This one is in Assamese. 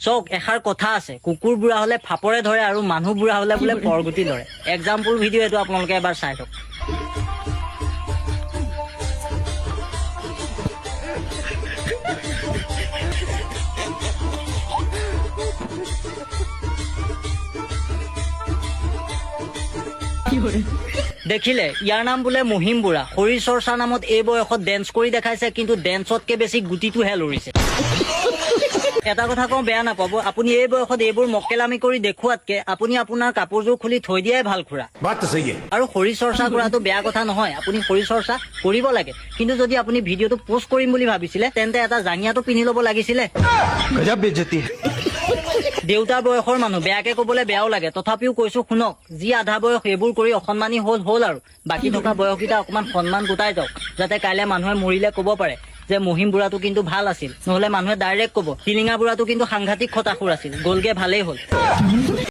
চক এষাৰ কথা আছে, কুকুৰ বুঢ়া হলে ফাপৰে ধৰে আৰু মানুহ বুঢ়া হলে বোলে পৰগুটি ধৰে। এক্সাম্পল ভিডিঅ' এইটো আপোনালোকে এবাৰ চাই থওক। দেখিলে ইয়াৰ নাম বোলে মহিম বুঢ়া। শৰীৰ চৰ্চা নামত এই বয়সত ডেন্স কৰি দেখাইছে, কিন্তু ডেন্সতকে বেছি গুটিটোহে লৰিছে। এটা কথা কওঁ, বেয়া নাপাব, আপুনি এই বয়সত এইবোৰ মক্কেলামি কৰি দেখুৱাতকে আপুনি আপোনাৰ কাপোৰযোৰ খুলি থৈ দিয়াই ভাল খুৰা। আৰু শৰীৰ চৰ্চা কৰাটো বেয়া কথা নহয়, আপুনি শৰীৰ চৰ্চা কৰিব লাগে, কিন্তু যদি আপুনি ভিডিঅ'টো পোষ্ট কৰিম বুলি ভাবিছিলে তেন্তে এটা জাঙিয়াটো পিন্ধি ল'ব লাগিছিলে। দেউতা বয়সৰ মানুহ, বেয়াকে কবলৈ বেয়াও লাগে, তথাপিও কৈছো শুনক, যি আধা বয়স এইবোৰ কৰি অসন্মানী হ'ল আৰু বাকী থকা বয়সকেইটা অকমান সন্মান গোটাই যাওক, যাতে কাইলে মানুহে মৰিলে কব পাৰে যে মহিম বুঢ়াটো কিন্তু ভাল আছিল। নহলে মানুহে ডাইৰেক্ট কব টিলিঙা বুঢ়াটো কিন্তু সাংঘাতিক খটাসুৰ আছিল, গলগে ভালেই হ'ল।